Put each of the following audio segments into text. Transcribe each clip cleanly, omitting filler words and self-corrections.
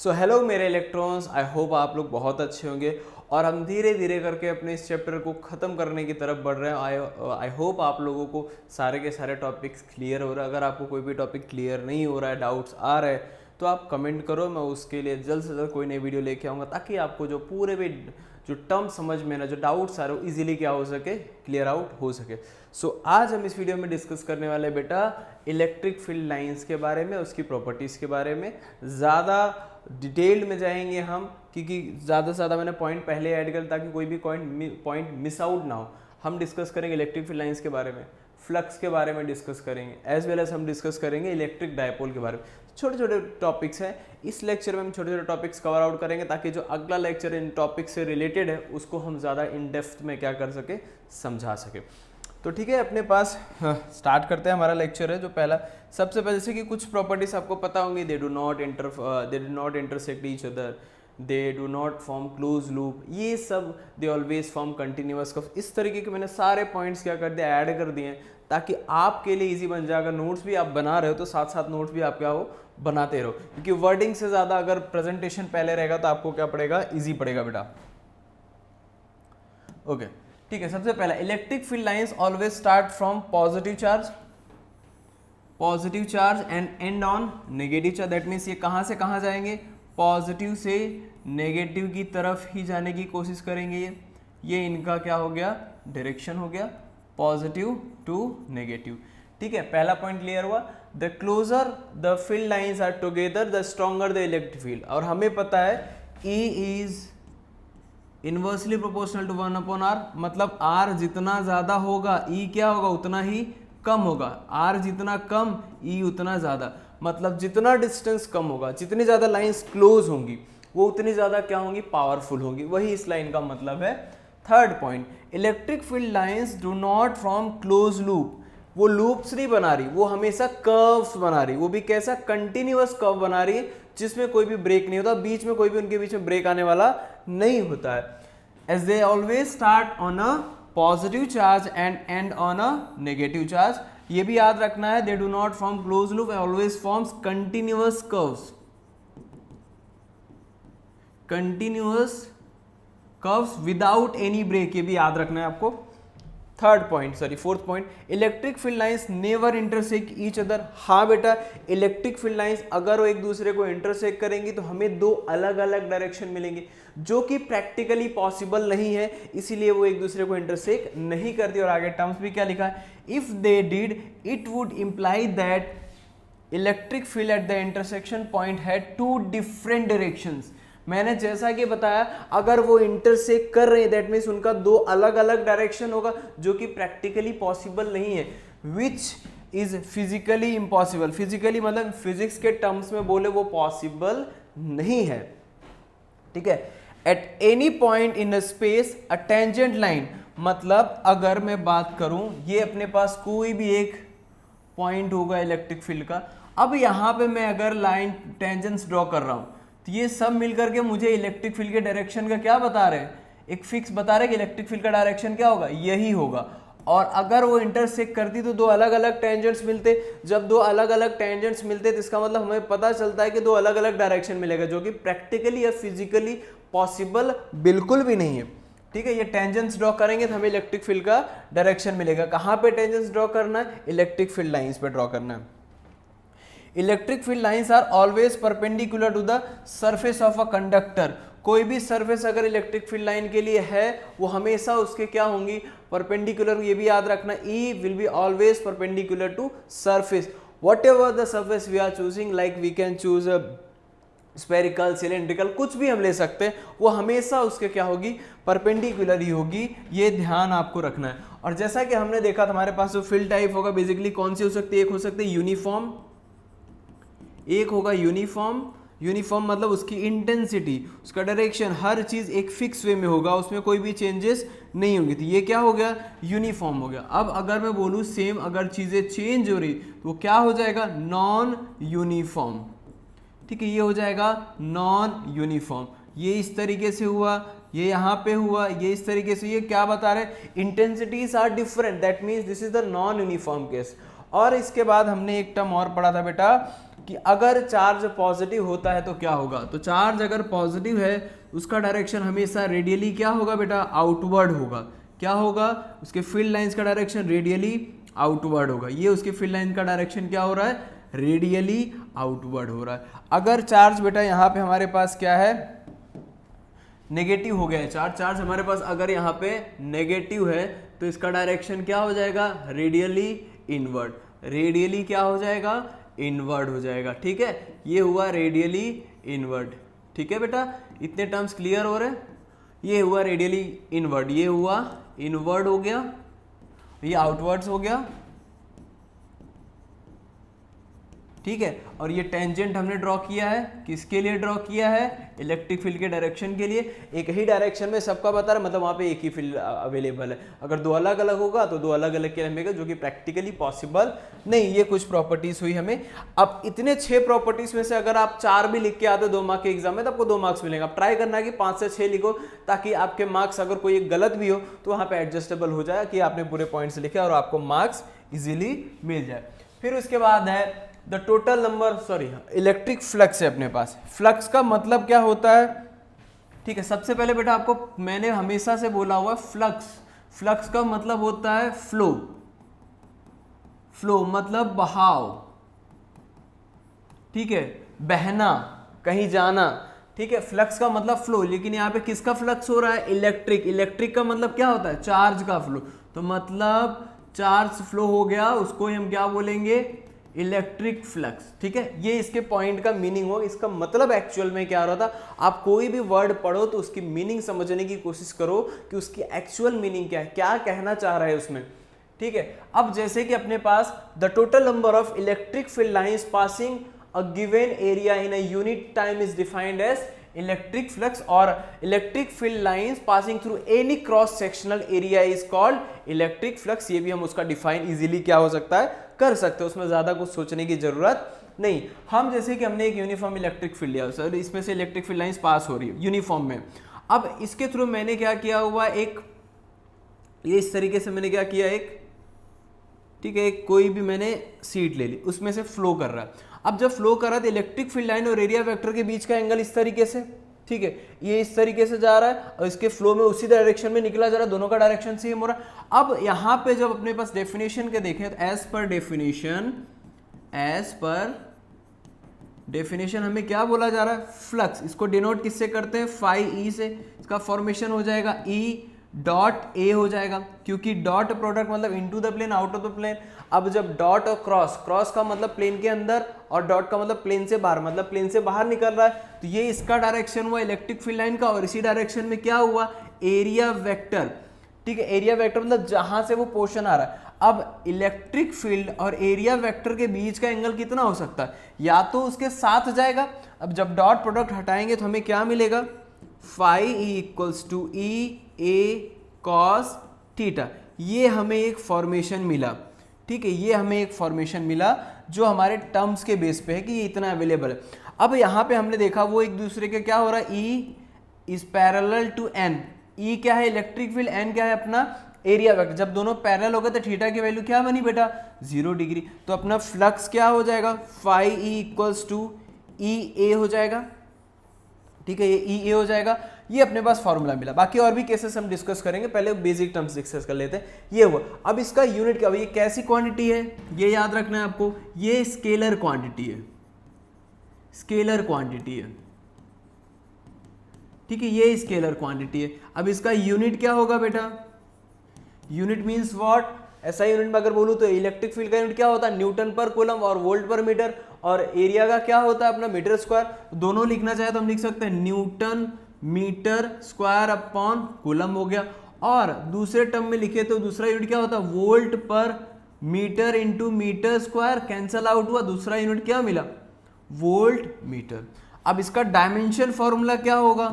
So hello मेरे electrons, I hope आप लोग बहुत अच्छे होंगे और हम धीरे धीरे करके अपने इस चैप्टर को ख़त्म करने की तरफ बढ़ रहे हैं। आई होप आप लोगों को सारे के सारे टॉपिक्स क्लियर हो रहे हैं। अगर आपको कोई भी टॉपिक क्लियर नहीं हो रहा है, डाउट्स आ रहे हैं, तो आप कमेंट करो, मैं उसके लिए जल्द से जल्द कोई नई वीडियो लेके आऊँगा ताकि आपको जो पूरे भी जो टर्म समझ में ना, जो डाउट्स आ रहे हो इजीली क्या हो सके, क्लियर आउट हो सके। सो आज हम इस वीडियो में डिस्कस करने वाले बेटा इलेक्ट्रिक फील्ड लाइंस के बारे में, उसकी प्रॉपर्टीज़ के बारे में ज़्यादा डिटेल्ड में जाएंगे हम, क्योंकि ज़्यादा से ज़्यादा मैंने पॉइंट पहले ऐड कर ताकि कोई भी पॉइंट मिस आउट ना हो। हम डिस्कस करेंगे इलेक्ट्रिक फील्ड लाइंस के बारे में, फ्लक्स के बारे में डिस्कस करेंगे, एज वेल एज हम डिस्कस करेंगे इलेक्ट्रिक डायपोल के बारे में। छोटे छोटे टॉपिक्स हैं, इस लेक्चर में हम छोटे छोटे टॉपिक्स कवर आउट करेंगे ताकि जो अगला लेक्चर इन टॉपिक से रिलेटेड है उसको हम ज़्यादा इन डेप्थ में क्या कर सके, समझा सके। तो ठीक है, अपने पास स्टार्ट करते हैं। हमारा लेक्चर है जो पहला, सबसे पहले से कि कुछ प्रॉपर्टीज आपको पता होंगी। दे do not intersect each other, they do not form close loop, ये सब they always form continuous curve. इस तरीके के मैंने सारे पॉइंट्स क्या कर दिया, ऐड कर दिए हैं ताकि आपके लिए इजी बन जाए। अगर नोट्स भी आप बना रहे हो तो साथ साथ नोट्स भी आप क्या हो, बनाते रहो, क्योंकि वर्डिंग से ज़्यादा अगर प्रेजेंटेशन पहले रहेगा तो आपको क्या पड़ेगा, ईजी पड़ेगा बेटा। ओके ठीक है, सबसे पहला electric field lines always start from positive charge and end on negative charge. That means ये कहाँ से कहाँ जाएंगे, पॉजिटिव से नेगेटिव की तरफ ही जाने की कोशिश करेंगे। ये इनका क्या हो गया, डायरेक्शन हो गया, पॉजिटिव टू नेगेटिव। ठीक है, पहला पॉइंट क्लियर हुआ। The closer the field lines are together the stronger the electric field. और हमें पता है E is inversely proportional to 1/r, मतलब R जितना ज्यादा होगा E क्या होगा, उतना ही कम होगा। R जितना कम E उतना ज्यादा, मतलब जितना डिस्टेंस कम होगा, जितनी ज्यादा लाइंस क्लोज होंगी वो उतनी ज्यादा क्या होंगी, पावरफुल होंगी। वही इस लाइन का मतलब है। Third point, electric field lines do not from close loop. वो लूप्स नहीं बना रही, वो हमेशा कर्व्स बना रही। वो भी कैसा, कंटिन्यूअस कर्व बना रही है जिसमें कोई भी ब्रेक नहीं होता, बीच में कोई भी उनके बीच में ब्रेक आने वाला नहीं होता है। As they always start on a positive charge and end on a negative charge. ये भी याद रखना है, they do not form close loop, always forms continuous curves, continuous curves without any break. ये भी याद रखना है आपको। Fourth point, electric field lines never intersect each other. हाँ बेटा, इलेक्ट्रिक फील्ड लाइंस अगर वो एक दूसरे को इंटरसेक्ट करेंगी तो हमें दो अलग अलग डायरेक्शन मिलेंगे, जो कि प्रैक्टिकली पॉसिबल नहीं है, इसीलिए वो एक दूसरे को इंटरसेक्ट नहीं करती। और आगे टर्म्स भी क्या लिखा है, if they did it would imply that electric field at the intersection point had two different directions. मैंने जैसा कि बताया, अगर वो इंटरसेक्ट कर रहे हैं दैट मीन्स उनका दो अलग अलग डायरेक्शन होगा, जो कि प्रैक्टिकली पॉसिबल नहीं है, which is physically impossible. Physically मतलब फिजिक्स के टर्म्स में बोले वो पॉसिबल नहीं है। ठीक है, at any point in space a tangent line, मतलब अगर मैं बात करूं, ये अपने पास कोई भी एक पॉइंट होगा इलेक्ट्रिक फील्ड का। अब यहां पे मैं अगर लाइन टेंजेंट्स ड्रॉ कर रहा हूं तो ये सब मिलकर के मुझे इलेक्ट्रिक फील्ड के डायरेक्शन का क्या बता रहे हैं, एक फिक्स बता रहे कि इलेक्ट्रिक फील्ड का डायरेक्शन क्या होगा, यही होगा। और अगर वो इंटरसेक्ट करती तो दो अलग अलग टेंजेंट्स मिलते। जब दो अलग अलग टेंजेंट्स मिलते तो इसका मतलब हमें पता चलता है कि दो अलग अलग डायरेक्शन मिलेगा, जो कि प्रैक्टिकली या फिजिकली पॉसिबल बिल्कुल भी नहीं है। ठीक है, ये टेंजेंट्स ड्रॉ करेंगे तो हमें इलेक्ट्रिक फील्ड का डायरेक्शन मिलेगा। कहाँ पे टेंजेंट्स ड्रॉ करना है, इलेक्ट्रिक फील्ड लाइंस पे ड्रॉ करना है। Electric field lines are always perpendicular to the surface of a conductor. कोई भी सरफेस अगर इलेक्ट्रिक फील्ड लाइन के लिए है वो हमेशा उसके क्या होंगी, परपेंडिकुलर। ये भी याद रखना, E will be always perpendicular to surface, whatever the surface we are choosing, like we can choose spherical, cylindrical, कुछ भी हम ले सकते हैं, वो हमेशा उसके क्या होगी, परपेंडिकुलर ही होगी। ये ध्यान आपको रखना है। और जैसा कि हमने देखा हमारे पास जो फील्ड टाइप होगा बेसिकली कौन सी हो सकती है, एक हो सकती है यूनिफॉर्म, एक होगा यूनिफॉर्म। यूनिफॉर्म मतलब उसकी इंटेंसिटी, उसका डायरेक्शन, हर चीज एक फिक्स वे में होगा, उसमें कोई भी चेंजेस नहीं होंगी। तो ये क्या हो गया, यूनिफॉर्म हो गया। अब अगर मैं बोलूँ सेम अगर चीजें चेंज हो रही तो वो क्या हो जाएगा, नॉन यूनिफॉर्म। ठीक है, ये हो जाएगा नॉन यूनिफॉर्म। ये इस तरीके से हुआ, ये यहाँ पे हुआ, ये इस तरीके से। ये क्या बता रहे, intensities are different, that means this is the non uniform case. और इसके बाद हमने एक टर्म और पढ़ा था बेटा, कि अगर चार्ज पॉजिटिव होता है तो क्या होगा। तो चार्ज अगर पॉजिटिव है उसका डायरेक्शन हमेशा रेडियली क्या होगा बेटा, आउटवर्ड होगा। क्या होगा, उसके फील्ड लाइंस का डायरेक्शन रेडियली आउटवर्ड होगा। ये उसके फील्ड लाइन का डायरेक्शन क्या हो रहा है, रेडियली आउटवर्ड हो रहा है। अगर चार्ज बेटा यहाँ पे हमारे पास क्या है, नेगेटिव हो गया है चार्ज हमारे पास अगर यहाँ पे नेगेटिव है तो इसका डायरेक्शन क्या हो जाएगा, रेडियली इनवर्ड। रेडियली क्या हो जाएगा, इनवर्ड हो जाएगा। ठीक है, ये हुआ रेडियली इनवर्ड। ठीक है बेटा, इतने टर्म्स क्लियर हो रहे हैं। ये हुआ रेडियली इनवर्ड, ये हुआ इनवर्ड हो गया, ये आउटवर्ड्स हो गया। ठीक है, और ये टेंजेंट हमने ड्रॉ किया है, किसके लिए ड्रॉ किया है, इलेक्ट्रिक फील्ड के डायरेक्शन के लिए। एक ही डायरेक्शन में सबका बता रहा है, मतलब वहाँ पे एक ही फील्ड अवेलेबल है। अगर दो अलग अलग होगा तो दो अलग अलग के रहेगा, जो कि प्रैक्टिकली पॉसिबल नहीं। ये कुछ प्रॉपर्टीज हुई हमें। अब इतने 6 प्रॉपर्टीज में से अगर आप 4 भी लिख के आते हो 2 मार्क के एग्जाम में तो आपको 2 मार्क्स मिलेगा। आप ट्राई करना कि 5 से 6 लिखो, ताकि आपके मार्क्स अगर कोई एक गलत भी हो तो वहाँ पे एडजस्टेबल हो जाए कि आपने पूरे पॉइंट्स लिखे और आपको मार्क्स इजीली मिल जाए। फिर उसके बाद है the total number, electric flux है अपने पास। फ्लक्स का मतलब क्या होता है, ठीक है। सबसे पहले बेटा आपको मैंने हमेशा से बोला हुआ फ्लक्स का मतलब होता है फ्लो मतलब बहाव। ठीक है, बहना, कहीं जाना। ठीक है, फ्लक्स का मतलब फ्लो। लेकिन यहाँ पे किसका फ्लक्स हो रहा है, इलेक्ट्रिक का मतलब क्या होता है, चार्ज का फ्लो। तो मतलब चार्ज फ्लो हो गया, उसको हम क्या बोलेंगे, इलेक्ट्रिक फ्लक्स। ठीक है, ये इसके पॉइंट का मीनिंग हो। इसका मतलब एक्चुअल में क्या हो रहा था, आप कोई भी वर्ड पढ़ो तो उसकी मीनिंग समझने की कोशिश करो कि उसकी एक्चुअल मीनिंग क्या है, क्या कहना चाह रहा है उसमें। ठीक है, अब जैसे कि अपने पास the total number of electric field lines passing a given area in a unit time is defined as electric flux, और electric field lines passing through any cross sectional area is called electric flux. ये भी हम उसका define easily क्या हो सकता है, कर सकते हो, उसमें ज्यादा कुछ सोचने की जरूरत नहीं। हम जैसे कि हमने एक यूनिफॉर्म इलेक्ट्रिक फील्ड लिया सर, इसमें से इलेक्ट्रिक फील्ड लाइंस पास हो रही है यूनिफॉर्म में। अब इसके थ्रू मैंने क्या किया हुआ, एक ये इस तरीके से मैंने क्या किया, एक ठीक है, कोई भी मैंने सीट ले ली, उसमें से फ्लो कर रहा है। अब जब फ्लो कर रहा है तो इलेक्ट्रिक फील्ड लाइन और एरिया वेक्टर के बीच का एंगल इस तरीके से, ठीक है, ये इस तरीके से जा रहा है और इसके फ्लो में उसी डायरेक्शन में निकला जा रहा है, दोनों का डायरेक्शन सेम हो रहा है। अब यहाँ पे जब अपने पास डेफिनेशन के देखें तो एज पर डेफिनेशन हमें क्या बोला जा रहा है, फ्लक्स। इसको डिनोट किससे करते हैं, फाई ई से। इसका फॉर्मेशन हो जाएगा ई डॉट ए हो जाएगा, क्योंकि डॉट प्रोडक्ट मतलब into the plane, out of the plane. अब जब डॉट और क्रॉस का मतलब प्लेन के अंदर और डॉट का मतलब प्लेन से बाहर, मतलब प्लेन से बाहर निकल रहा है, तो ये इसका डायरेक्शन हुआ इलेक्ट्रिक फील्ड लाइन का, और इसी डायरेक्शन में क्या हुआ, एरिया वेक्टर। ठीक है, एरिया वेक्टर मतलब जहां से वो पोर्शन आ रहा है। अब इलेक्ट्रिक फील्ड और एरिया वेक्टर के बीच का एंगल कितना हो सकता है, या तो उसके साथ जाएगा। अब जब डॉट प्रोडक्ट हटाएंगे तो हमें क्या मिलेगा, phi E equals to E A cos theta. ये हमें एक फॉर्मेशन मिला। ठीक है, ये हमें एक फॉर्मेशन मिला जो हमारे टर्म्स के बेस पे है कि ये इतना अवेलेबल है। अब यहाँ पे हमने देखा वो एक दूसरे के क्या हो रहा है, E is parallel to N. E क्या है, इलेक्ट्रिक फील्ड, एन क्या है अपना एरिया वेक्टर। जब दोनों पैरेलल हो गए तो थीटा की वैल्यू क्या बनी बेटा, 0 डिग्री। तो अपना फ्लक्स क्या हो जाएगा, phi E equals to E ए हो जाएगा। ठीक है, ये ई ए हो जाएगा। ये अपने पास फॉर्मूला मिला। बाकी और भी केसेस हम डिस्कस करेंगे, पहले बेसिक टर्म्स डिस्कस कर लेते हैं। ये हुआ। अब इसका यूनिट क्या, ये कैसी क्वांटिटी है, ये याद रखना है आपको, ये स्केलर क्वांटिटी है, स्केलर क्वांटिटी है। ठीक है, ये स्केलर क्वांटिटी है। अब इसका यूनिट क्या होगा बेटा, यूनिट मींस व्हाट, ऐसा यूनिट में अगर बोलूं तो इलेक्ट्रिक फील्ड का यूनिट क्या होता है, न्यूटन पर कूलम और वोल्ट पर मीटर, और एरिया का क्या होता है अपना मीटर स्क्वायर। दोनों लिखना चाहे तो हम लिख सकते हैं newton metre square upon coulomb हो गया, और दूसरे टर्म में लिखे तो दूसरा यूनिट क्या होता है, volt per metre into metre square, cancel out हुआ, दूसरा यूनिट क्या मिला, वोल्ट मीटर। अब इसका डायमेंशन फॉर्मूला क्या होगा,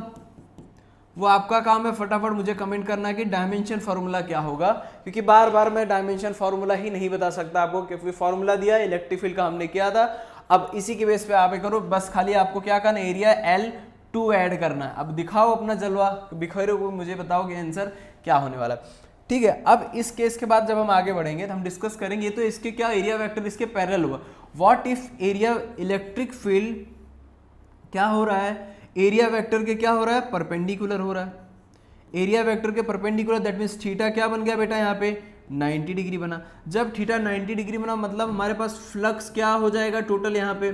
वो आपका काम है, फटाफट मुझे कमेंट करना कि डायमेंशन फॉर्मूला क्या होगा, क्योंकि बार बार मैं डायमेंशन फॉर्मूला ही नहीं बता सकता आपको, क्योंकि फॉर्मूला दिया इलेक्ट्रिक फील्ड का हमने किया था। अब इसी के बेस पे आप करो, बस खाली आपको क्या करना, एरिया L2 ऐड करना है। अब दिखाओ अपना जलवा, बिखरे को मुझे बताओ कि आंसर क्या होने वाला है। ठीक है, अब इस केस के बाद जब हम आगे बढ़ेंगे तो हम डिस्कस करेंगे, तो इसके क्या एरिया वेक्टर इसके पैरेलल हुआ, what if area electric field क्या हो रहा है, एरिया वेक्टर के क्या हो रहा है, परपेंडिकुलर हो रहा है, एरिया वेक्टर के परपेंडिकुलर, दैट मीन्स थीटा क्या बन गया बेटा यहाँ पे 90 डिग्री बना। जब थीटा 90 डिग्री बना मतलब हमारे पास फ्लक्स क्या हो जाएगा टोटल यहाँ पे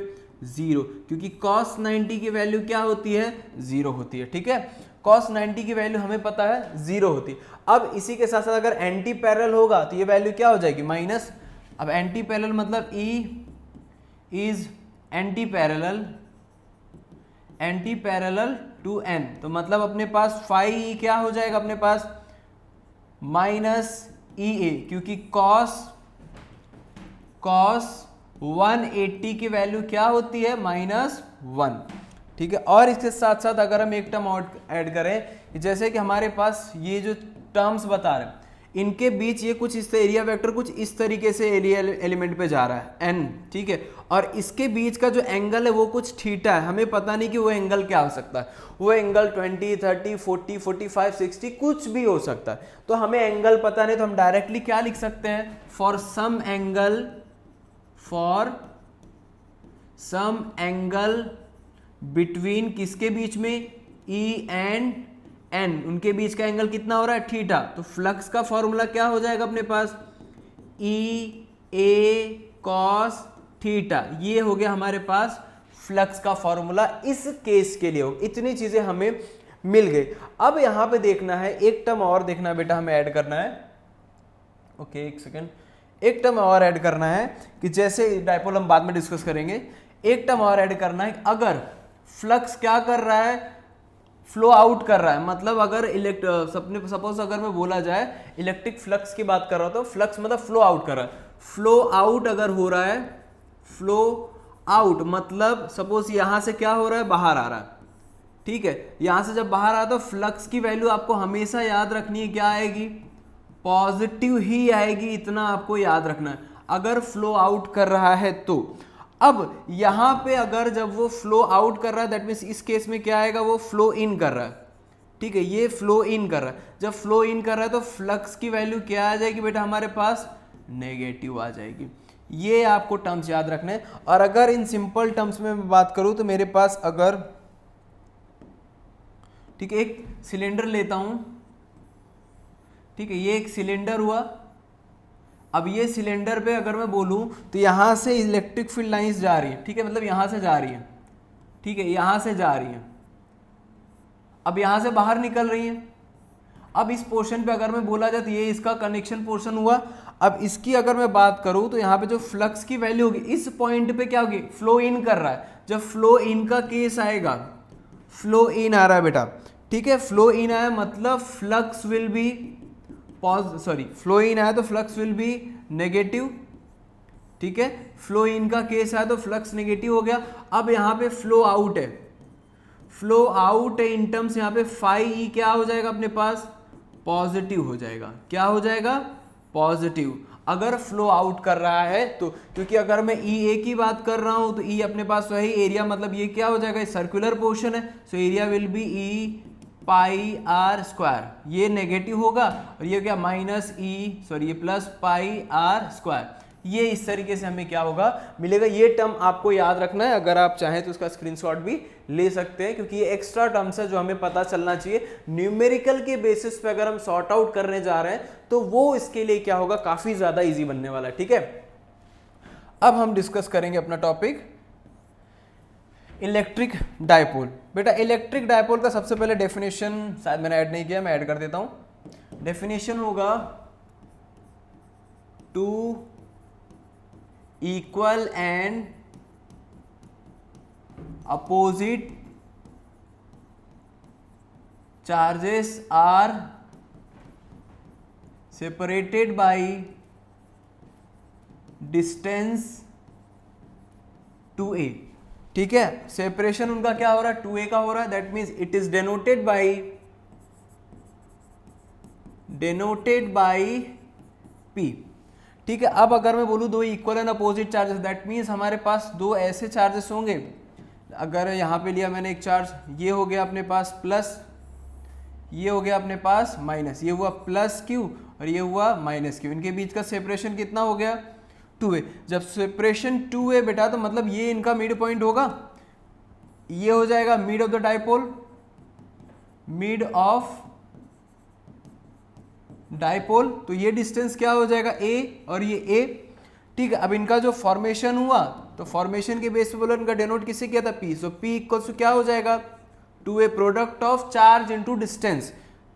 0, क्योंकि cos 90 की वैल्यू क्या होती है 0 होती है। ठीक है, cos 90 की वैल्यू हमें पता है 0 होती है। अब इसी के साथ साथ अगर एंटी पैरेलल होगा तो ये वैल्यू क्या हो जाएगी माइनस। अब एंटी पैरेलल मतलब E is anti parallel to n, तो मतलब अपने पास फाई E क्या हो जाएगा अपने पास माइनस EA, क्योंकि cos 180 की वैल्यू क्या होती है -1। ठीक है, और इसके साथ साथ अगर हम एक टर्म और ऐड करें, जैसे कि हमारे पास ये जो टर्म्स बता रहे हैं इनके बीच ये कुछ इस एरिया वेक्टर कुछ इस तरीके से एरिया एलिमेंट पे जा रहा है n, ठीक है, और इसके बीच का जो एंगल है वो कुछ थीटा है। हमें पता नहीं कि वो एंगल क्या हो सकता है, वो एंगल 20, 30, 40, 45, 60 कुछ भी हो सकता है। तो हमें एंगल पता नहीं तो हम डायरेक्टली क्या लिख सकते हैं, फॉर सम एंगल बिटवीन किसके बीच में E एंड N, उनके बीच का एंगल कितना हो रहा है थीटा। तो फ्लक्स का फॉर्मूला क्या हो जाएगा अपने पास EA cos थीटा, ये हो गया हमारे पास फ्लक्स का फॉर्मूला इस केस के लिए हो। इतनी चीजें हमें मिल गई। अब यहां पे देखना है एक टर्म और देखना है बेटा, हमें ऐड करना है। ओके एक सेकेंड, एक टर्म और ऐड करना है कि जैसे डायपोल हम बाद में डिस्कस करेंगे। एक टर्म और ऐड करना है, अगर फ्लक्स क्या कर रहा है फ्लो आउट कर रहा है, मतलब अगर सपोज अगर मैं बोला जाए इलेक्ट्रिक फ्लक्स की बात कर रहा हूं तो फ्लक्स मतलब फ्लो आउट कर रहा है। फ्लो आउट अगर हो रहा है, फ्लो आउट मतलब सपोज यहां से क्या हो रहा है बाहर आ रहा है, ठीक है, यहां से जब बाहर आ रहा है तो फ्लक्स की वैल्यू आपको हमेशा याद रखनी है, क्या आएगी पॉजिटिव ही आएगी, इतना आपको याद रखना है अगर फ्लो आउट कर रहा है तो। अब यहां पे अगर जब वो फ्लो आउट कर रहा है दैट मीन्स इस केस में क्या आएगा, वो फ्लो इन कर रहा है, ठीक है, ये फ्लो इन कर रहा है। जब फ्लो इन कर रहा है तो फ्लक्स की वैल्यू क्या आ जाएगी बेटा हमारे पास नेगेटिव आ जाएगी। ये आपको टर्म्स याद रखने हैं। और अगर इन सिंपल टर्म्स में मैं बात करूं तो मेरे पास अगर, ठीक है, एक सिलेंडर लेता हूं, ठीक है, ये एक सिलेंडर हुआ। अब ये सिलेंडर पे अगर मैं बोलूं तो यहां से इलेक्ट्रिक फील्ड लाइंस जा रही है, ठीक है, मतलब यहां से जा रही है, ठीक है, यहां से जा रही है, अब यहां से बाहर निकल रही है। अब इस पोर्शन पे अगर मैं बोला जाए तो ये इसका कनेक्शन पोर्शन हुआ। अब इसकी अगर मैं बात करूं तो यहाँ पे जो फ्लक्स की वैल्यू होगी इस पॉइंट पे क्या होगी, फ्लो इन कर रहा है। जब फ्लो इन का केस आएगा, फ्लो इन आ रहा है बेटा, ठीक है, फ्लो इन आया मतलब flux will be flow in आया तो फ्लक्स विल बी नेगेटिव, ठीक है, फ्लो इन का केस आया तो फ्लक्स नेगेटिव हो गया। अब यहाँ पे फ्लो आउट है, फ्लो आउट है इन टर्म्स यहाँ पे फाई ई क्या हो जाएगा अपने पास पॉजिटिव हो जाएगा। क्या हो जाएगा पॉजिटिव अगर फ्लो आउट कर रहा है तो, क्योंकि अगर मैं ई ए की बात कर रहा हूं तो ई अपने पास वही एरिया, मतलब ये क्या हो जाएगा सर्कुलर पोर्शन है, so area will be E pi R square, ये नेगेटिव होगा और ये क्या ये प्लस पाई आर स्क्वायर। ये इस तरीके से हमें क्या होगा मिलेगा। ये टर्म आपको याद रखना है, अगर आप चाहें तो उसका स्क्रीनशॉट भी ले सकते हैं, क्योंकि ये एक्स्ट्रा टर्म्स है जो हमें पता चलना चाहिए। न्यूमेरिकल के बेसिस पे अगर हम सॉर्ट आउट करने जा रहे हैं तो वो इसके लिए क्या होगा काफी ज्यादा इजी बनने वाला है। ठीक है, अब हम डिस्कस करेंगे अपना टॉपिक इलेक्ट्रिक डायपोल। बेटा इलेक्ट्रिक डायपोल का सबसे पहले डेफिनेशन शायद मैंने ऐड नहीं किया, मैं ऐड कर देता हूं। डेफिनेशन होगा two equal and opposite charges are separated by distance 2a। ठीक है, सेपरेशन उनका क्या हो रहा है 2a का हो रहा है, that means it is denoted by p। ठीक है, अब अगर मैं बोलूं दो equal and opposite charges, that means हमारे पास दो ऐसे चार्जेस होंगे। अगर यहां पे लिया मैंने एक चार्ज, ये हो गया अपने पास प्लस, ये हो गया अपने पास माइनस, ये हुआ प्लस क्यू और ये हुआ माइनस क्यू, इनके बीच का सेपरेशन कितना हो गया 2a। जब सेपरेशन 2a बेटा तो मतलब ये इनका मिड पॉइंट होगा, ये हो जाएगा mid of the dipole, mid of dipole, तो ये डिस्टेंस क्या हो जाएगा a और ये a। ठीक है, अब इनका जो फॉर्मेशन हुआ तो फॉर्मेशन के बेस पे बोलो इनका डेनोट किससे किया था p, so p equals to क्या हो जाएगा 2a product of charge into distance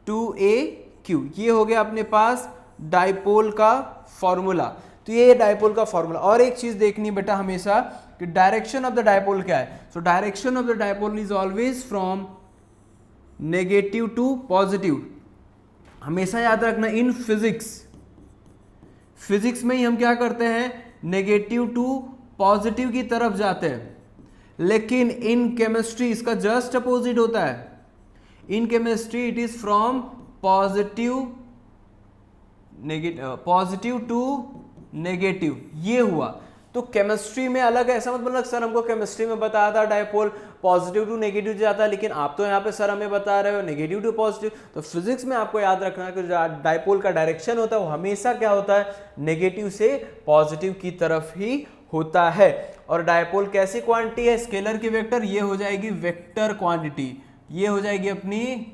2aq। ये हो गया अपने पास डाइपोल का फॉर्मूला। तो ये डाइपोल का फॉर्मूला। और एक चीज देखनी बेटा हमेशा कि डायरेक्शन ऑफ द डाइपोल क्या है। So direction of the dipole is always from negative to positive. हमेशा याद रखना इन फिजिक्स में ही हम क्या करते हैं, नेगेटिव टू पॉजिटिव की तरफ जाते हैं, लेकिन इन केमिस्ट्री इसका जस्ट अपोजिट होता है। In chemistry it is from positive to negative, ये हुआ। तो केमिस्ट्री में अलग है, ऐसा मत बोलना सर हमको केमिस्ट्री में बताया था डाइपोल पॉजिटिव टू नेगेटिव जाता है, लेकिन आप तो यहाँ पे सर हमें बता रहे हो नेगेटिव टू पॉजिटिव। तो फिजिक्स में आपको याद रखना है कि डाइपोल का डायरेक्शन होता है वो हमेशा क्या होता है, नेगेटिव से पॉजिटिव की तरफ ही होता है। और डाइपोल कैसी क्वांटिटी है, स्केलर की वेक्टर, ये हो जाएगी वेक्टर क्वांटिटी, ये हो जाएगी अपनी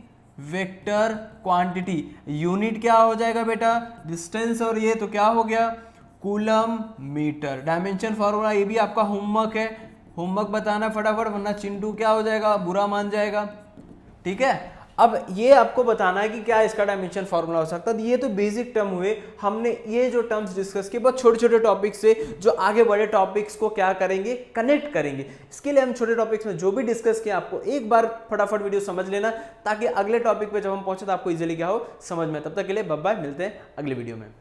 वेक्टर क्वांटिटी। यूनिट क्या हो जाएगा बेटा, डिस्टेंस, और ये तो क्या हो गया कूलम मीटर। डायमेंशन फॉर्मूला ये भी आपका होमवर्क है, होमवर्क बताना फटाफट, वरना चिंटू क्या हो जाएगा, बुरा मान जाएगा। ठीक है, अब ये आपको बताना है कि क्या इसका डायमेंशन फॉर्मूला हो सकता है। ये तो बेसिक टर्म हुए, हमने ये जो टर्म्स डिस्कस किए बहुत छोटे छोटे टॉपिक्स से जो आगे बड़े टॉपिक्स को क्या करेंगे, कनेक्ट करेंगे। इसके लिए हम छोटे टॉपिक्स में जो भी डिस्कस किया आपको एक बार फटाफट वीडियो समझ लेना, ताकि अगले टॉपिक पे जब हम पहुंचे तो आपको इजीली क्या हो समझ में। तब तक के लिए बाय बाय, मिलते हैं अगले वीडियो में।